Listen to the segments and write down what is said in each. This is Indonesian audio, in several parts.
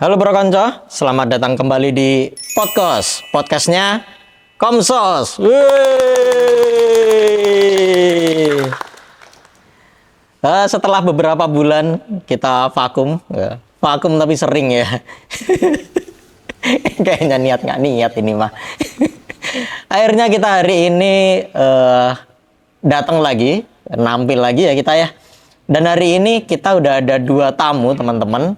Halo Bro Konco, selamat datang kembali di podcastnya Komsos. Setelah beberapa bulan kita vakum, vakum tapi sering ya. Kayaknya niat nggak niat ini mah. Akhirnya kita hari ini datang lagi, nampil lagi ya kita ya. Dan hari ini kita udah ada 2 tamu teman-teman.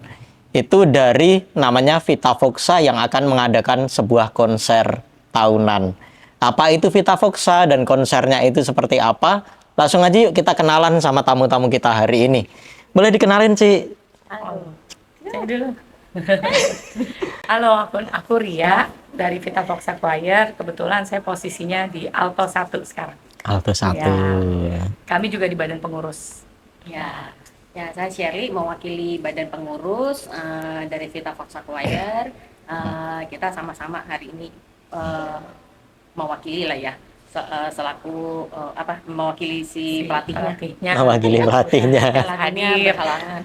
Itu dari namanya Vita Voxa yang akan mengadakan sebuah konser tahunan. Apa itu Vita Voxa dan konsernya itu seperti apa? Langsung aja yuk kita kenalan sama tamu-tamu kita hari ini. Boleh dikenalin sih? Halo, saya dulu. Halo, aku Ria dari Vita Voxa Choir. Kebetulan saya posisinya di alto 1 sekarang. Alto 1. Ya, kami juga di badan pengurus. Ya, saya Shirley mewakili badan pengurus dari Vita Voxa Choir. Kita sama-sama hari ini mewakili lah ya, selaku mewakili si pelatihnya. Mewakili pelatihnya. Hadir berhalangan.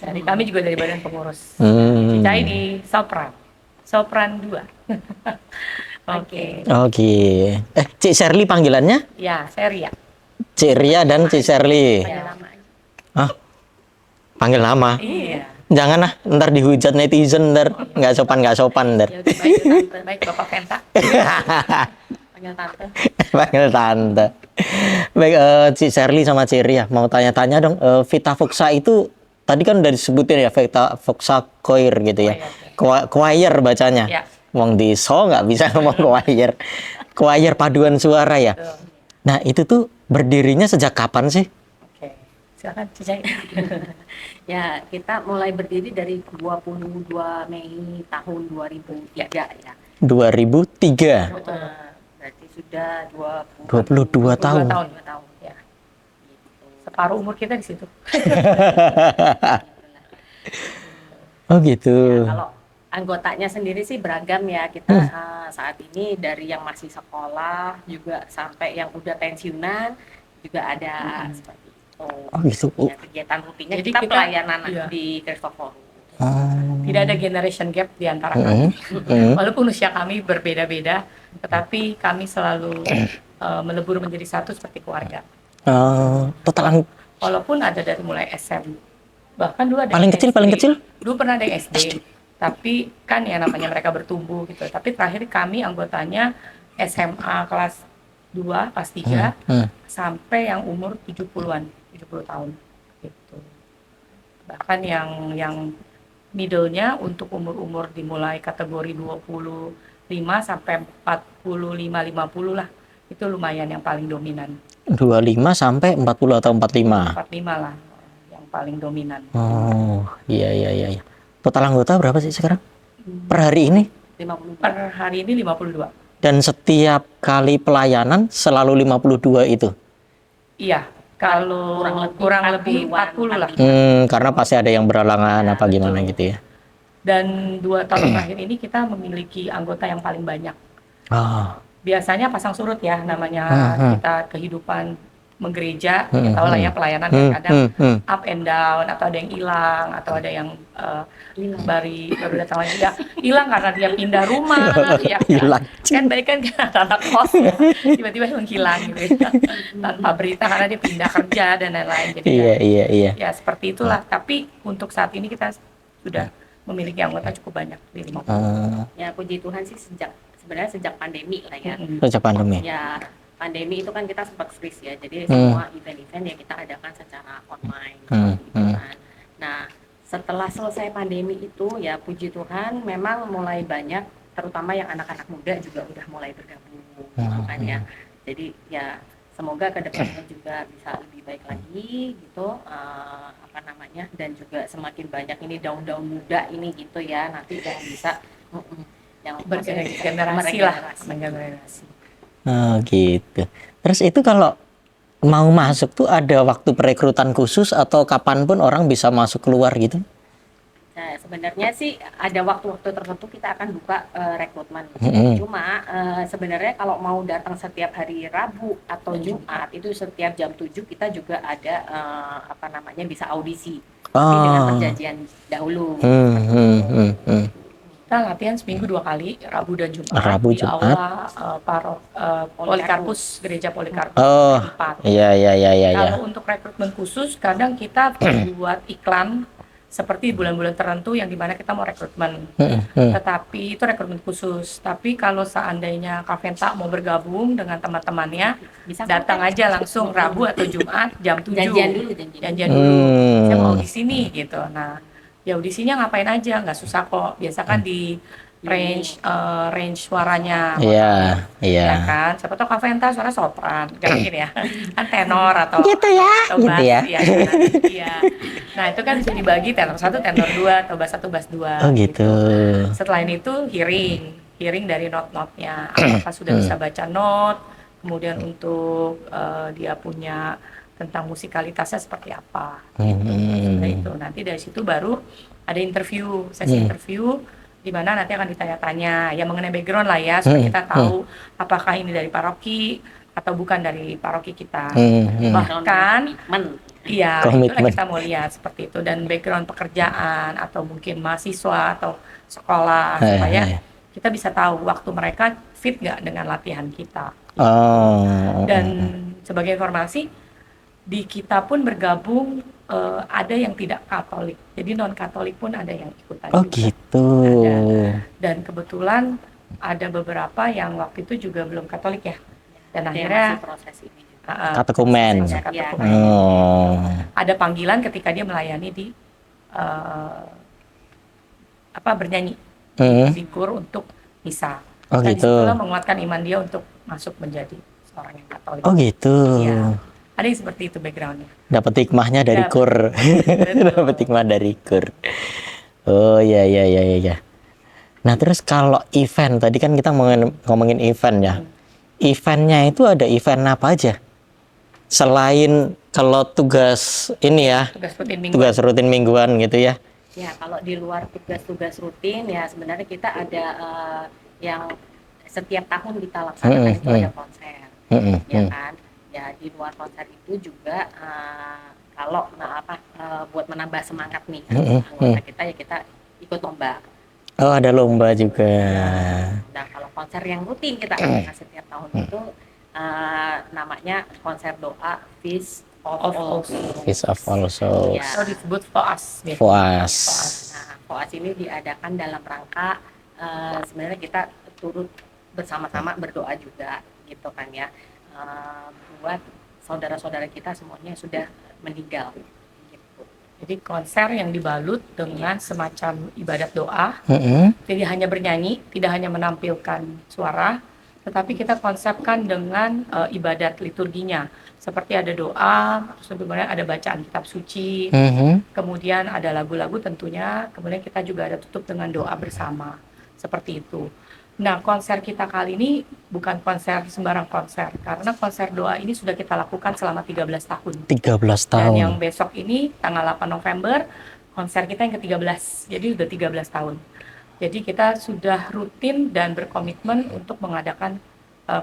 Jadi kami juga dari badan pengurus. Cicai di Sopran 2. Oke. Oke. Cik Shirley panggilannya? Ya, saya Ria. Cik Ria dan Cik Shirley. Panggil nama aja. Hah? Panggil nama? Iya. Jangan lah, ntar dihujat netizen, ntar nggak sopan ntar. Ya udah, baik tante. Baik, Bapak Venta. Panggil tante. Panggil tante. Baik, Cik Shirley sama Cik Ria mau tanya-tanya dong. Vita Voxa itu tadi kan udah disebutin ya, Vita Voxa Choir gitu ya. Choir bacanya. Ya. Wong di so nggak bisa ngomong choir. Choir paduan suara ya. Betul. Nah itu tuh berdirinya sejak kapan sih? Oke. Silakan Cicai. Ya, kita mulai berdiri dari 22 Mei tahun 2003 ya. 2003. Berarti sudah 22 tahun. 2 tahun ya. Separuh umur kita di situ. Oh gitu. Ya, kalau anggotanya sendiri sih beragam ya. Kita saat ini dari yang masih sekolah juga sampai yang udah pensiunan juga ada seperti itu. Oh gitu. Ya, kegiatan rutinnya Jadi kita kita- pelayanan iya. di Kristoforum. Tidak ada generation gap di antara kami. Walaupun usia kami berbeda-beda, tetapi kami selalu melebur menjadi satu seperti keluarga. Total Walaupun ada dari mulai SM, bahkan dulu ada Paling yang kecil, SD. paling kecil? Dulu pernah ada yang SD, tapi kan ya namanya mereka bertumbuh gitu. Tapi terakhir kami anggotanya SMA kelas 2, kelas 3, sampai yang umur 70-an, 70 tahun gitu. Bahkan yang middle-nya untuk umur-umur dimulai kategori 25 sampai 45-50 lah. Itu lumayan yang paling dominan. 25 sampai 40 atau 45. 45 lah yang paling dominan. Oh, iya. Total anggota berapa sih sekarang? Per hari ini? 52. Per hari ini 52. Dan setiap kali pelayanan selalu 52 itu? Iya, kalau kurang lebih 40 lah. Karena pasti ada yang beralangan apa gimana gitu ya. Dan 2 tahun terakhir ini kita memiliki anggota yang paling banyak. Biasanya pasang surut ya namanya kita kehidupan menggereja, kita tahu lah ya pelayanan kan kadang up and down, atau ada yang hilang, atau ada yang baru datang lagi ya hilang karena dia pindah rumah ya Hilang. kan baik kan anak kos ya, tiba-tiba menghilang gitu ya. Tanpa berita karena dia pindah kerja dan lain-lain. Jadi Iya. ya seperti itulah. Tapi untuk saat ini kita sudah memiliki anggota cukup banyak di 50. Ya, puji Tuhan sih sebenarnya sejak pandemi lah ya. Sejak pandemi. Ya, pandemi itu kan kita sempat freeze ya. Jadi semua event-event ya kita adakan secara online gitu kan. Nah, setelah selesai pandemi itu ya puji Tuhan memang mulai banyak, terutama yang anak-anak muda juga udah mulai bergabung gitu kan ya. Jadi ya semoga ke depannya juga bisa lebih baik lagi gitu, dan juga semakin banyak ini daun-daun muda ini gitu ya, nanti yang bisa yang Bergenerasi lah, menggenerasi. Oh gitu. Terus itu kalau mau masuk tuh ada waktu perekrutan khusus atau kapanpun orang bisa masuk keluar gitu? Nah, sebenarnya sih ada waktu-waktu tertentu kita akan buka rekrutmen. Cuma sebenarnya kalau mau datang setiap hari Rabu atau Jumat itu setiap jam 7 kita juga ada apa namanya bisa audisi. Tapi dengan perjanjian dahulu. Kita latihan seminggu 2 kali, Rabu dan Jumat Rabu, di Jumat. aula Polikarpus, Gereja Polikarpus Oh, 4. iya. Kalau untuk rekrutmen khusus, kadang kita buat iklan seperti bulan-bulan tertentu yang dimana kita mau rekrutmen. Tetapi itu rekrutmen khusus. Tapi kalau seandainya Kaventa mau bergabung dengan teman-temannya, Bisa datang aja langsung Rabu atau Jumat jam 7. Janjian dulu. Saya mau di sini gitu. Nah, ya audisinya ngapain aja, nggak susah kok. Biasa kan di range suaranya. Iya. Ya kan, siapa tahu Kaventa suara sopran, gak mungkin ya, kan tenor atau Gitu ya, atau bass, gitu ya. ya kan? Iya. Nah itu kan bisa dibagi tenor 1, tenor 2, atau bass 1, bass 2. Oh gitu. Setelah itu hearing dari not-notnya, apakah sudah bisa baca not, kemudian untuk dia punya tentang musikalitasnya seperti apa. Seperti itu. Nanti dari situ baru ada interview, sesi interview di mana nanti akan ditanya-tanya ya mengenai background lah ya supaya kita tahu apakah ini dari paroki atau bukan dari paroki kita. Bahkan iya itulah kita mau lihat seperti itu, dan background pekerjaan atau mungkin mahasiswa atau sekolah supaya kita bisa tahu waktu mereka fit nggak dengan latihan kita. Dan sebagai informasi di kita pun bergabung ada yang tidak Katolik, jadi non Katolik pun ada yang ikutan. Oh juga. gitu. Dan kebetulan ada beberapa yang waktu itu juga belum Katolik ya, dan akhirnya proses ini katekumen. Ada panggilan ketika dia melayani di bernyanyi di kur untuk misa. Dan disitulah menguatkan iman dia untuk masuk menjadi seorang yang Katolik. Oh gitu. Ya. Ada yang seperti itu backgroundnya. Dapat hikmahnya dari kur. Dapat hikmah dari kur. Oh iya. Nah terus kalau event, tadi kan kita ngomongin event ya. Eventnya itu ada event apa aja? Selain kalau tugas ini ya, tugas rutin mingguan gitu ya. Ya kalau di luar tugas-tugas rutin ya sebenarnya kita ada yang setiap tahun kita laksanakan itu ada konser. Ya kan? Ya di luar konser itu juga kalau buat menambah semangat nih anggota kita ya kita ikut lomba. Oh ada lomba juga. Nah kalau konser yang rutin kita adakan setiap tahun itu namanya konser doa Feast of All Souls. Feast of All Souls. Ya. Atau disebut FOAS. FOAS. Nah FOAS ini diadakan dalam rangka sebenarnya kita turut bersama-sama berdoa juga gitu kan ya. Buat saudara-saudara kita semuanya sudah meninggal gitu. Jadi konser yang dibalut dengan semacam ibadat doa. Jadi hanya bernyanyi, tidak hanya menampilkan suara, tetapi kita konsepkan dengan ibadat liturginya. Seperti ada doa, terus kemudian ada bacaan kitab suci, kemudian ada lagu-lagu tentunya, kemudian kita juga ada tutup dengan doa bersama. Seperti itu. Nah, konser kita kali ini bukan konser sembarang konser, karena konser doa ini sudah kita lakukan selama 13 tahun. 13 tahun. Dan yang besok ini, tanggal 8 November, konser kita yang ke-13, jadi sudah 13 tahun. Jadi kita sudah rutin dan berkomitmen untuk mengadakan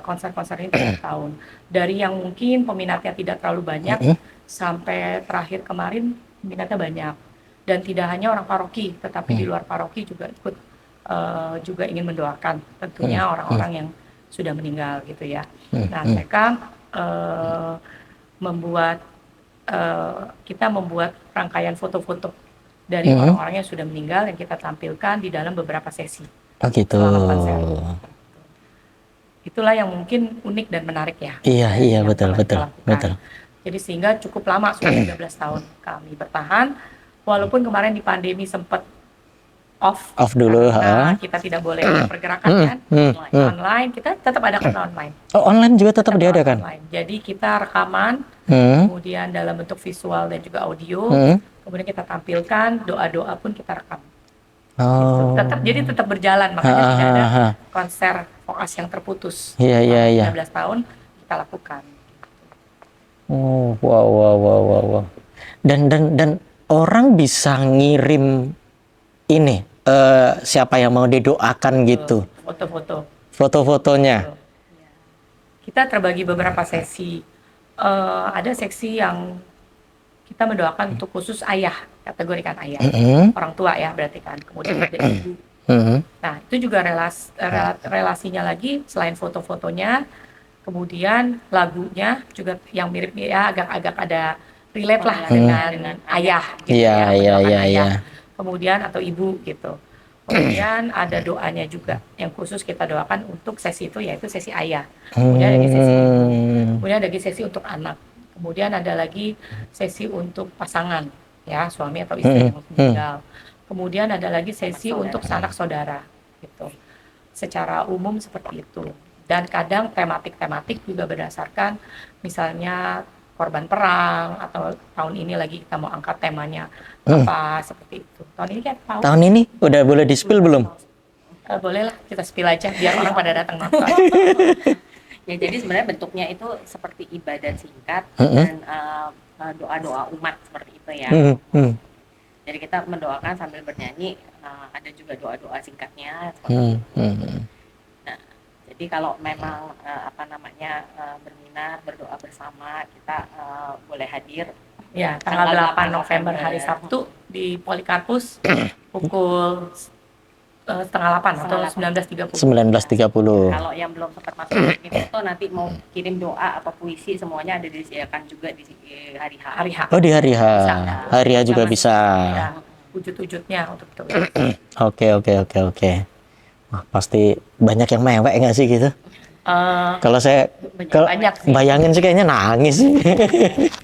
konser-konser ini tiap tahun. Dari yang mungkin peminatnya tidak terlalu banyak, sampai terakhir kemarin peminatnya banyak. Dan tidak hanya orang paroki, tetapi di luar paroki juga ikut juga ingin mendoakan tentunya orang-orang yang sudah meninggal gitu ya. Nah mereka kita membuat rangkaian foto-foto dari orang-orang yang sudah meninggal yang kita tampilkan di dalam beberapa sesi. Oh gitu. Itulah yang mungkin unik dan menarik ya. Iya betul. Jadi sehingga cukup lama, sudah 13 tahun kami bertahan, walaupun kemarin di pandemi sempat off dulu, kita tidak boleh pergerakan kan online, kita tetap adakan online. Oh online juga tetap diadakan. Online. Jadi kita rekaman, kemudian dalam bentuk visual dan juga audio, kemudian kita tampilkan, doa-doa pun kita rekam. Gitu. Tetap berjalan, makanya tidak ada konser FOAS yang terputus. Iya. 13 tahun kita lakukan. Oh wow. Dan orang bisa ngirim ini siapa yang mau didoakan gitu, Foto-foto. foto-fotonya. Kita terbagi beberapa sesi. Ada seksi yang kita mendoakan untuk khusus ayah, kategorikan ayah, orang tua ya berarti kan. Kemudian ada ibu. Nah itu juga relasinya lagi selain foto-fotonya, kemudian lagunya juga yang mirip ya agak-agak ada relate lah dengan ayah gitu Iya, iya, mendoakan iya, ayah. iya. Kemudian atau ibu gitu. Kemudian ada doanya juga yang khusus kita doakan untuk sesi itu yaitu sesi ayah. Kemudian ada sesi ibu. Kemudian ada lagi sesi untuk anak. Kemudian ada lagi sesi untuk pasangan ya suami atau istri yang meninggal. Kemudian ada lagi sesi untuk sanak saudara gitu. Secara umum seperti itu. Dan kadang tematik-tematik juga berdasarkan misalnya korban perang atau tahun ini lagi kita mau angkat temanya apa seperti itu. Tahun ini kan tahu. Tahun ini udah boleh di-spill belum? Boleh lah kita spill aja biar orang pada datang nonton. Ya jadi sebenarnya bentuknya itu seperti ibadah singkat dan doa-doa umat seperti itu ya. Jadi kita mendoakan sambil bernyanyi, ada juga doa-doa singkatnya seperti itu. Nah, jadi kalau memang berminat berdoa bersama, kita boleh hadir. Ya, tanggal 8 November hari Sabtu di Polikarpus pukul setengah 8 atau 19.30. 19.30. Kalau yang belum sempat masuk ini foto nanti mau kirim doa apa puisi semuanya ada disediakan juga di hari H. Hari H. Oh, di hari H. Bisa. Hari H juga bisa. Ya, wujud-wujudnya untuk itu. Oke. Wah, pasti banyak yang mewek nggak sih gitu? Kalau saya Banyak sih. bayangin sih kayaknya nangis.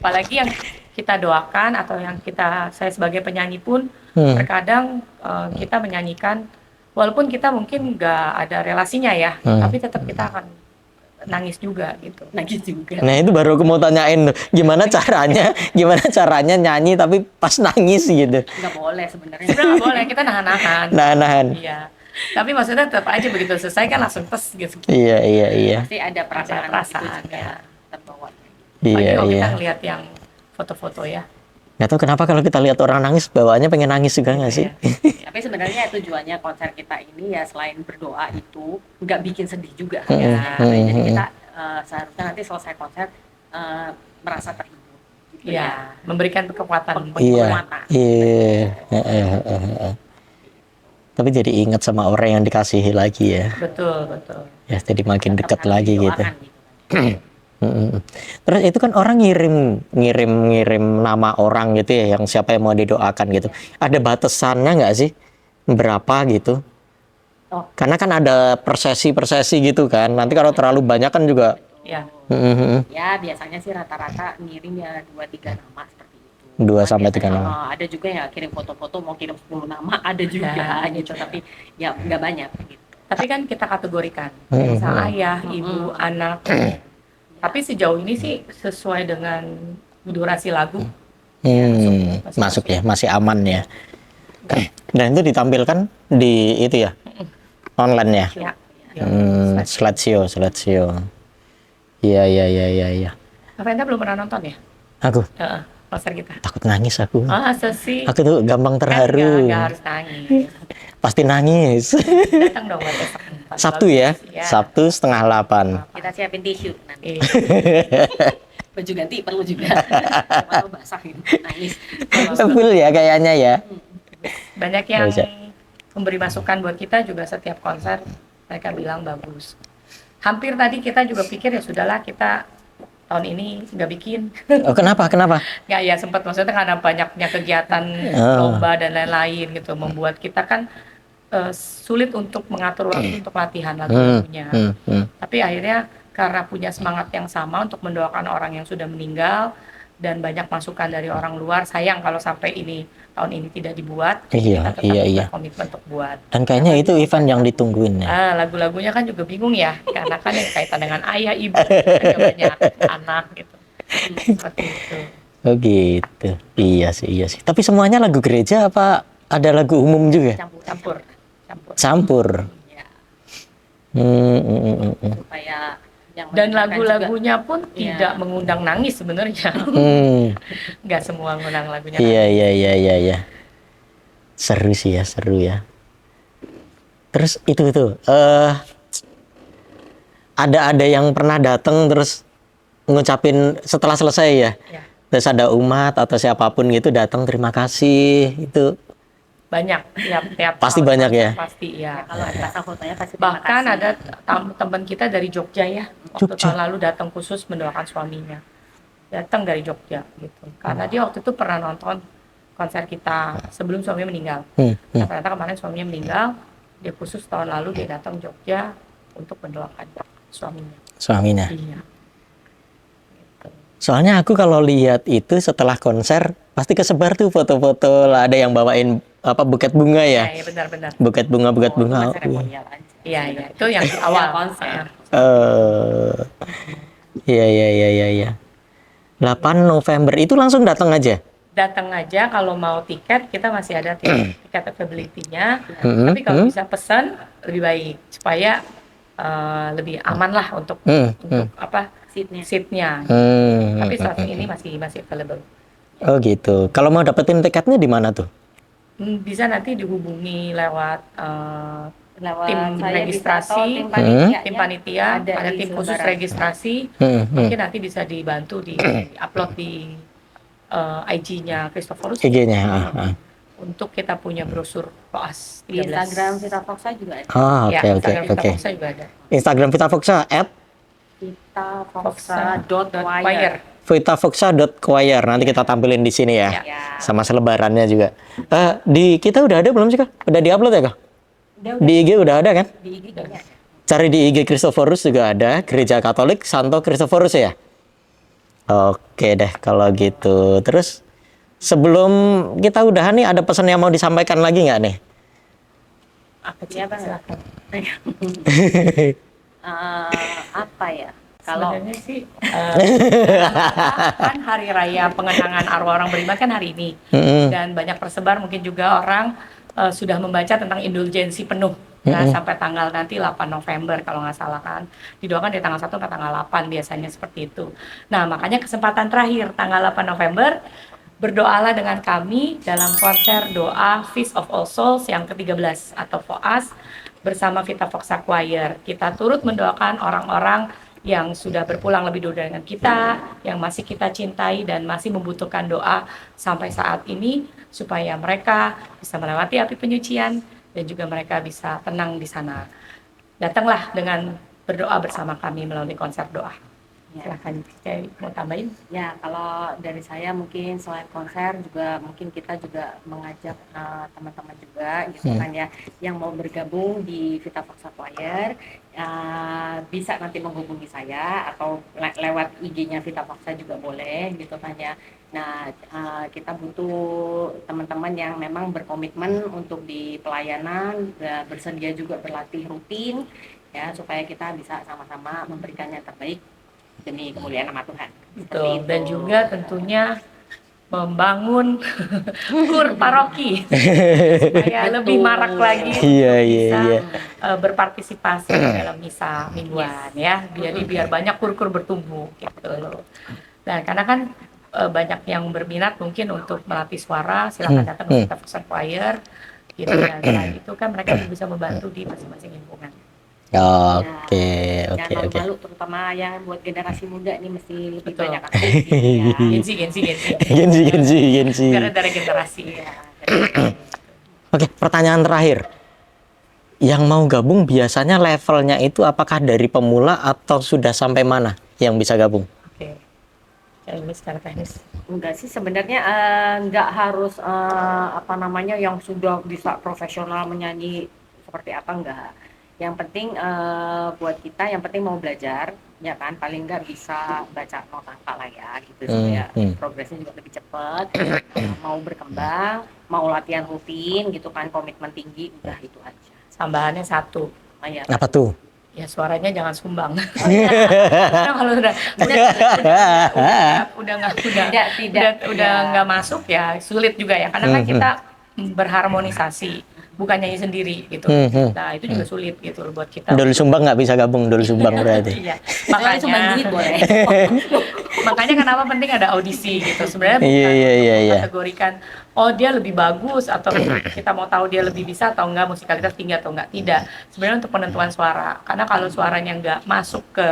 Apalagi yang kita doakan atau yang saya sebagai penyanyi pun terkadang kita menyanyikan walaupun kita mungkin nggak ada relasinya ya, tapi tetap kita akan nangis juga gitu. Nangis juga. Nah itu baru aku mau tanyain tuh, gimana caranya nyanyi tapi pas nangis gitu. Nggak boleh sebenarnya. Sebenarnya nggak boleh, kita nahan-nahan. Nahan. Iya. Tapi maksudnya tetap aja begitu selesai kan langsung tes gitu. Iya. Pasti ada perasaan perasaan itu juga terbawa. Apalagi kalau kita Iya. ngelihat yang foto-foto ya. Nggak tahu kenapa kalau kita lihat orang nangis bawaannya pengen nangis juga nggak sih? Tapi sebenarnya tujuannya konser kita ini ya selain berdoa itu nggak bikin sedih juga ya. Jadi kita seharusnya nanti selesai konser merasa terhibur. Gitu Iya, memberikan kekuatan. Iya. Tapi jadi ingat sama orang yang dikasihi lagi ya. Betul. Ya jadi makin Tetap dekat harus lagi gitu. didoakan kan. Terus itu kan orang ngirim nama orang gitu ya, yang siapa yang mau didoakan gitu. Ada batasannya nggak sih? Berapa gitu? Oh. Karena kan ada persesi gitu kan. Nanti kalau terlalu banyak kan juga. Ya. Ya biasanya sih rata-rata ngirim ya 2-3 nama seperti itu. 2 sampai 3 Biasanya, nama. ada juga yang kirim foto-foto mau kirim 10 nama ada juga Ya, gitu. Tapi ya nggak banyak gitu. Tapi kan kita kategorikan, misal ayah, ibu, anak. Tapi sejauh ini sih sesuai dengan durasi lagu. Masuk ya, masih aman ya. Dan itu ditampilkan di itu ya, online ya. Ya. Slideshow. Iya. Venda belum pernah nonton ya? Aku Konser kita. takut nangis aku. Sesi. Aku tuh gampang terharu. Nggak harus nangis. Pasti nangis. Datang dong buat besok. Sabtu ya? Sabtu 7:30. Kita siapin tisu nanti. Iya. Baju ganti perlu juga. Kalau basah gitu, nangis. Full ya kayaknya ya. Banyak yang Bisa. memberi masukan buat kita juga setiap konser mereka bilang bagus. Hampir tadi kita juga pikir ya sudahlah kita tahun ini nggak bikin. Oh, kenapa? Nggak ya sempat maksudnya karena banyaknya kegiatan lomba dan lain-lain gitu membuat kita kan sulit untuk mengatur waktu untuk latihan lagu-lagunya. Tapi akhirnya karena punya semangat yang sama untuk mendoakan orang yang sudah meninggal dan banyak masukan dari orang luar, sayang kalau sampai tahun ini tidak dibuat. Iya, kita tetap iya. berkomitmen untuk buat. Dan kayaknya itu event yang ditungguin ya. Lagu-lagunya kan juga bingung ya, karena kan yang kaitan dengan ayah, ibu, ada banyak anak gitu. Seperti itu. Oh gitu. Iya sih. Tapi semuanya lagu gereja apa ada lagu umum juga? Campur. Ya, Hmm. supaya yang Dan mendengarkan lagu-lagunya pun Iya. tidak mengundang nangis sebenarnya. Hmm. Nggak semua ngundang lagunya. Iya. Seru sih ya, seru ya. Terus itu ada yang pernah datang terus ngucapin setelah selesai ya. Ya, Terus ada umat atau siapapun gitu datang terima kasih itu banyak tiap Pasti tahun banyak ya? pasti ya. Ya, kalau dipasang fotonya pasti terima Bahkan kasih. ada teman kita dari Jogja ya, waktu Jogja? tahun lalu datang khusus mendoakan suaminya. Datang dari Jogja gitu. Karena dia waktu itu pernah nonton konser kita sebelum suaminya meninggal. Nah, ternyata kemarin suaminya meninggal, dia khusus tahun lalu dia datang Jogja untuk mendoakan suaminya. suaminya. Iya. Soalnya aku kalau lihat itu setelah konser pasti kesebar tuh foto-foto lah, ada yang bawain apa buket bunga Iya, ya. iya benar-benar. Buket bunga Oh, itu bunga. kan seremonial aja. Iya, iya. Itu yang di awal konser. Eh, iya. 8 November itu langsung datang aja. Datang aja, kalau mau tiket kita masih ada tiket availability-nya. Mm-mm, Tapi kalau bisa pesan lebih baik supaya lebih aman lah untuk apa seatnya. Tapi saat ini masih available. Oh gitu. Kalau mau dapetin tiketnya di mana tuh? Bisa nanti dihubungi lewat Lewat tim saya registrasi, bisa, atau tim tim panitia, panitia, ada di tim khusus selebaran. registrasi. Mungkin nanti bisa dibantu di upload di IG-nya Christophorus IG-nya. untuk kita punya brosur koas Di 13. Instagram Vita Foxa juga ada. Oh, Ya, oke. Instagram Vita Foxa juga ada. Instagram Vita Foxa Vitafoxa.wire. @vitafoxa.choir. Nanti kita tampilin di sini ya. Ya. Sama selebarannya juga. Di kita udah ada belum sih Kak? Udah diupload ya Kak? Udah, Di IG udah ada kan? di IG kayaknya ada. Cari di IG Christophorus juga ada, Gereja Katolik Santo Christophorus ya. Oke deh kalau gitu. Terus sebelum kita udahan nih ada pesan yang mau disampaikan lagi nggak nih? Apa sih? Iya, Bang. Silakan. Apa ya? Kalau Sebenarnya sih kan hari raya pengenangan arwah orang beriman kan hari ini, dan banyak tersebar mungkin juga orang sudah membaca tentang indulgensi penuh. Nah, sampai tanggal nanti 8 November kalau nggak salah kan. Didoakan dari tanggal 1 sampai tanggal 8 biasanya seperti itu. Nah, makanya kesempatan terakhir tanggal 8 November berdoalah dengan kami dalam konser doa Feast of All Souls yang ke-13 atau FOAS bersama Vita Foxa Choir. Kita turut mendoakan orang-orang yang sudah berpulang lebih dulu dengan kita, yang masih kita cintai dan masih membutuhkan doa sampai saat ini supaya mereka bisa melewati api penyucian dan juga mereka bisa tenang di sana. Datanglah dengan berdoa bersama kami melalui konser doa. ya, Silahkan, kayak mau tambahin? ya, kalau dari saya mungkin selain konser juga mungkin kita juga mengajak teman-teman juga gitu kan ya yang mau bergabung di Vita Foxa Choir, bisa nanti menghubungi saya atau lewat IG-nya Vita Foxa juga boleh gitu kan ya. Nah, kita butuh teman-teman yang memang berkomitmen untuk di pelayanan, bersedia juga berlatih rutin ya supaya kita bisa sama-sama memberikan yang terbaik demi kemuliaan nama Tuhan. Seperti Betul. itu. Dan juga tentunya membangun kur paroki supaya lebih marak lagi Iya, untuk iya, bisa iya. berpartisipasi dalam misa mingguan ya, jadi biar banyak kur-kur bertumbuh gitu loh. Dan karena kan banyak yang berminat mungkin untuk melatih suara, silakan datang ke Vita Foxa Choir gitu, dan selain itu kan mereka juga bisa membantu di masing-masing lingkungan. Oke. Jangan malu, terutama yang buat generasi muda nih mesti lebih Betul. banyak aktif ya. Gensi. Biar ada regenerasi ya. Oke, pertanyaan terakhir. Yang mau gabung biasanya levelnya itu apakah dari pemula atau sudah sampai mana yang bisa gabung? Oke. Ya, ini secara teknis. Enggak sih sebenarnya, enggak harus yang sudah bisa profesional menyanyi seperti apa, enggak. Yang penting buat kita yang penting mau belajar ya kan, paling enggak bisa baca nota angka lah ya gitu supaya progresnya juga lebih cepat. Mau berkembang, mau latihan rutin gitu kan, komitmen tinggi, udah itu aja. Tambahannya satu, Ya. Apa tuh? ya suaranya jangan sumbang. Oh, Nah, kalau udah nggak masuk ya sulit juga ya, karena kan kita berharmonisasi bukan nyanyi sendiri gitu. Nah itu juga sulit gitu loh buat kita. Dul Sumbang nggak bisa gabung, Dul Sumbang berarti. Iya, Makanya cuma duit boleh. makanya kenapa penting ada audisi gitu. Sebenarnya bukan Iya. kategorikan oh dia lebih bagus atau kita mau tahu dia lebih bisa atau enggak, musikalitas tinggi atau enggak. Tidak. Sebenarnya untuk penentuan suara. Karena kalau suaranya enggak masuk ke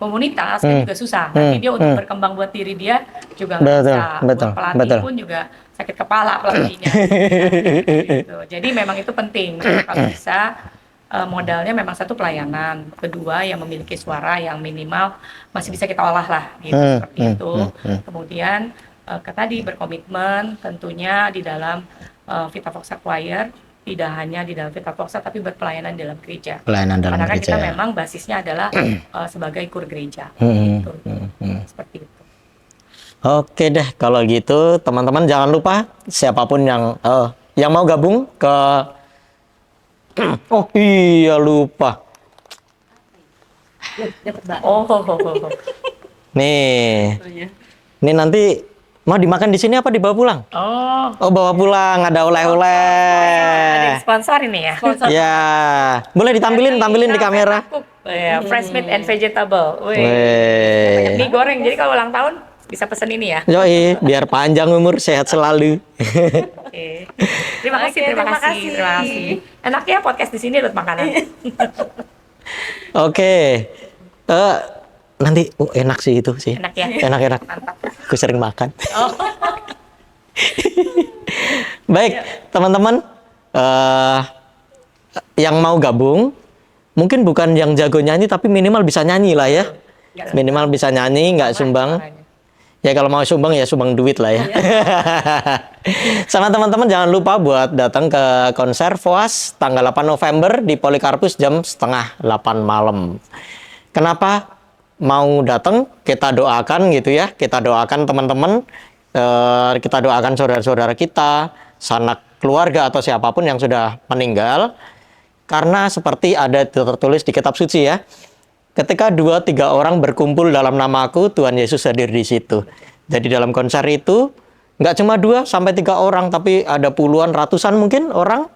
komunitas kan juga susah. Nanti dia untuk berkembang buat diri dia juga nggak bisa. Buat pelatih pun juga sakit kepala pelatihnya. Gitu. Jadi memang itu penting kalau bisa. Modalnya memang satu pelayanan, kedua yang memiliki suara yang minimal masih bisa kita olah lah gitu seperti itu. Kemudian tadi berkomitmen tentunya di dalam Vita Foxa Choir, tidak hanya di dalam Vita Foxa tapi berpelayanan dalam gereja. Pelayanan dalam Karena kan gereja. kita memang basisnya adalah sebagai kur gereja. Gitu. Seperti itu. Oke deh, kalau gitu teman-teman jangan lupa siapapun yang mau gabung ke oh iya lupa. Oh. Nih. Ini nanti mau dimakan di sini apa dibawa pulang? Oh. Oh, bawa pulang, ada oleh-oleh. Ada yang sponsor ini ya. Ya, boleh tampilin di kamera. Ya, fresh meat and vegetable. Weh. Banyak mie goreng. Jadi kalau ulang tahun bisa pesen ini ya. Yoi, biar panjang umur, sehat selalu. Oke. Terima kasih. Enak ya podcast di sini buat makanan. Oke. Nanti enak sih itu sih. Enak ya. Enak. Mantap. Aku sering makan. Oh. Baik, teman-teman. Yang mau gabung, mungkin bukan yang jago nyanyi, tapi minimal bisa nyanyi lah ya. Minimal bisa nyanyi, nggak sumbang. Ya kalau mau sumbang ya sumbang duit lah ya. Sama teman-teman jangan lupa buat datang ke konser VOAS tanggal 8 November di Polikarpus jam 7:30 malam. Kenapa mau datang? Kita doakan gitu ya. Kita doakan teman-teman. Kita doakan saudara-saudara kita, sanak keluarga atau siapapun yang sudah meninggal. Karena seperti ada tertulis di kitab suci ya. Ketika 2-3 orang berkumpul dalam namaku, Tuhan Yesus hadir di situ. Jadi dalam konser itu, nggak cuma 2-3 orang, tapi ada puluhan, ratusan mungkin orang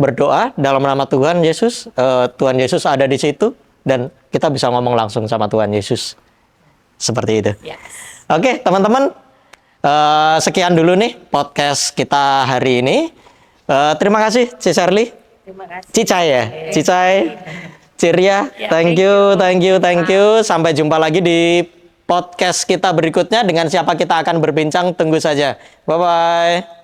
berdoa dalam nama Tuhan Yesus. Tuhan Yesus ada di situ, dan kita bisa ngomong langsung sama Tuhan Yesus. Seperti itu. Yes. Oke, teman-teman. Sekian dulu nih podcast kita hari ini. Terima kasih, Ci Shirley. Terima kasih. Cicai ya? Cicai. Ciria, Ya, thank you. Sampai jumpa lagi di podcast kita berikutnya dengan siapa kita akan berbincang. Tunggu saja. Bye-bye.